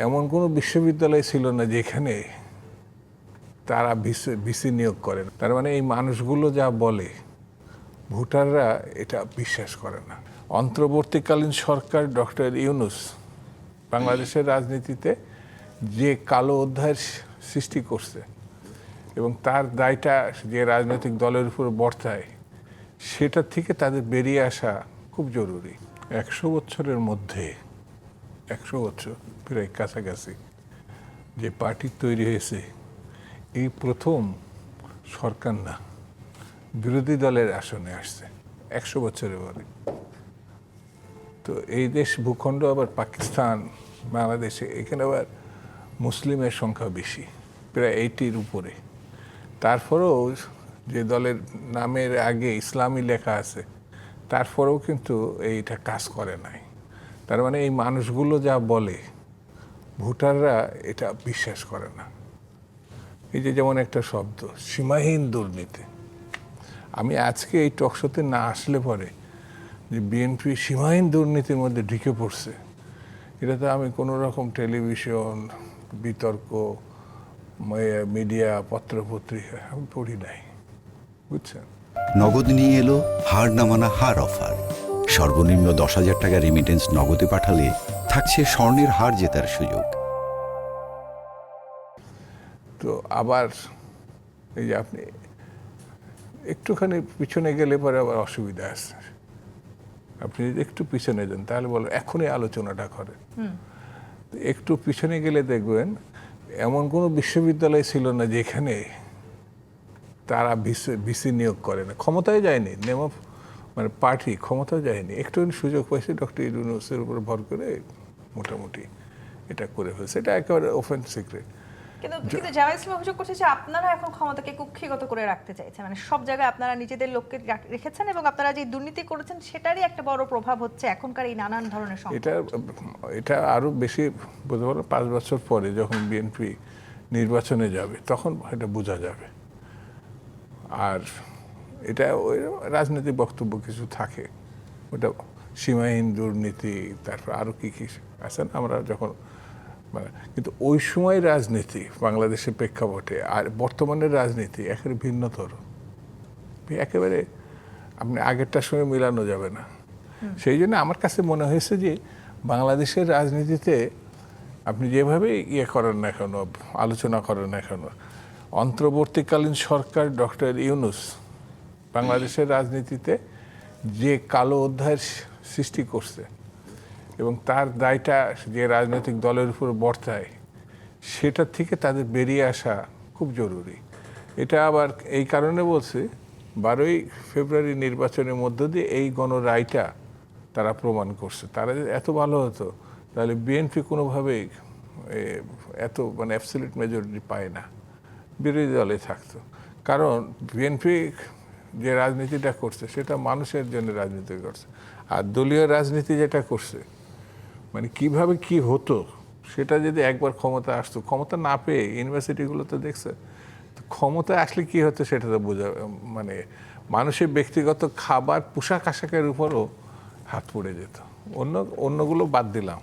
এমন কোনো বিশ্ববিদ্যালয় ছিল না যেখানে তারা ভিসি নিয়োগ করেন। তার মানে এই মানুষগুলো যা বলে ভোটাররা এটা বিশ্বাস করে না। অন্তর্বর্তীকালীন সরকার ডক্টর ইউনূস বাংলাদেশের রাজনীতিতে যে কালো অধ্যায়ের সৃষ্টি করছে এবং তার দায়টা যে রাজনৈতিক দলের উপর বর্তায়, সেটা থেকে তাদের বেরিয়ে আসা খুব জরুরি। 100 বছরের মধ্যে 100 বছর প্রায় কাছাকাছি যে পার্টি তৈরি হয়েছে, এই প্রথম সরকার না বিরোধী দলের আসনে আসছে 100 বছরের পরে। তো এই দেশ ভূখণ্ড আবার পাকিস্তান, বাংলাদেশে, এখানে আবার মুসলিমের সংখ্যা বেশি, প্রায় 80-র উপরে। তারপরেও যে দলের নামের আগে ইসলামী লেখা আছে, তারপরেও কিন্তু এইটা কাজ করে নাই। তার মানে এই মানুষগুলো যা বলে ভোটাররা এটা বিশ্বাস করে না। এই যে যেমন একটা শব্দ সীমাহীন দুর্নীতি, আমি আজকে এই টকশোতে না আসলে পরে যে বিএনপি সীমাহীন দুর্নীতির মধ্যে ঢুকে পড়ছে, এটা তো আমি কোনো রকম টেলিভিশন, বিতর্ক, মিডিয়া, পত্রপত্রিকা আমি পড়ি নাই, বুঝছেন। নগদ নিয়ে এলো হার না মানা হার অফার। সর্বনিম্ন 10,000 টাকা রেমিটেন্স নগদে পাঠালে থাকছে স্বর্ণের হার জেতার সুযোগ। তো আবার এই যে আপনি একটুখানি পিছনে গেলে পরে আবার অসুবিধা আছে। আপনি যদি একটু পিছনে যান তাহলে বলো এখনই আলোচনাটা করেন। একটু পিছনে গেলে দেখবেন এমন কোনো বিশ্ববিদ্যালয় ছিল না যেখানে তারা ভিসি নিয়োগ করে না। ক্ষমতায় যায়নি, মানে পার্টি ক্ষমতায় যায়নি, একটু সুযোগ পাইছে ডক্টর ইউনূসের উপর ভর করে মোটামুটি এটা করে ফেলছে। এটা একেবারে ওপেন সিক্রেট। কিন্তু জামায়াত ইসলামী অভিযোগ করছে যে আপনারা এখন ক্ষমতাকে কুক্ষিগত করে রাখতে চাইছেন, মানে সব জায়গায় আপনারা নিজেদের লোককে রেখেছেন এবং আপনারা যে দুর্নীতি করেছেন সেটারই একটা বড় প্রভাব হচ্ছে এখনকার এই নানান ধরনের সংকট। এটা আরো বেশি বলতে পারো 5 বছর পরে যখন বিএনপি নির্বাচনে যাবে তখন এটা বোঝা যাবে। আর এটা ওই রাজনৈতিক বক্তব্য কিছু থাকে, ওটা সীমাহীন দুর্নীতি, তারপর আরো কি কি আছে না, আমরা যখন কিন্তু ওই সময় রাজনীতি বাংলাদেশের প্রেক্ষাপটে আর বর্তমানের রাজনীতি একেবারে ভিন্নতর, একেবারে আপনি আগেরটার সঙ্গে মিলানো যাবে না। সেই জন্য আমার কাছে মনে হয়েছে যে বাংলাদেশের রাজনীতিতে আপনি যেভাবে করেন না কেন, আলোচনা করেন না কেন, অন্তর্বর্তীকালীন সরকার ডক্টর ইউনূস বাংলাদেশের রাজনীতিতে যে কালো অধ্যায়ের সৃষ্টি করছে এবং তার দায়টা যে রাজনৈতিক দলের উপর বর্তায়, সেটা থেকে তাদের বেরিয়ে আসা খুব জরুরি। এটা আবার এই কারণে বলছি, 12ই ফেব্রুয়ারি নির্বাচনের মধ্য দিয়ে এই গণরায়টা তারা প্রমাণ করছে। তারা যদি এত ভালো হতো তাহলে বিএনপি কোনোভাবেই এত মানে অ্যাবসলিউট মেজরিটি পায় না, বিরোধী দলে থাকতো। কারণ বিএনপি যে রাজনীতিটা করছে সেটা মানুষের জন্য রাজনীতি করছে, আর দলীয় রাজনীতি যেটা করছে মানে কিভাবে কি হতো সেটা যদি একবার ক্ষমতা আসতো, ক্ষমতা না পেয়ে ইউনিভার্সিটিগুলো তো দেখছে, ক্ষমতায় আসলে কি হতো সেটা তো বোঝা, মানে মানুষের ব্যক্তিগত খাবার, পোশাক আশাকের উপরও হাত পড়ে যেত। অন্যগুলো বাদ দিলাম।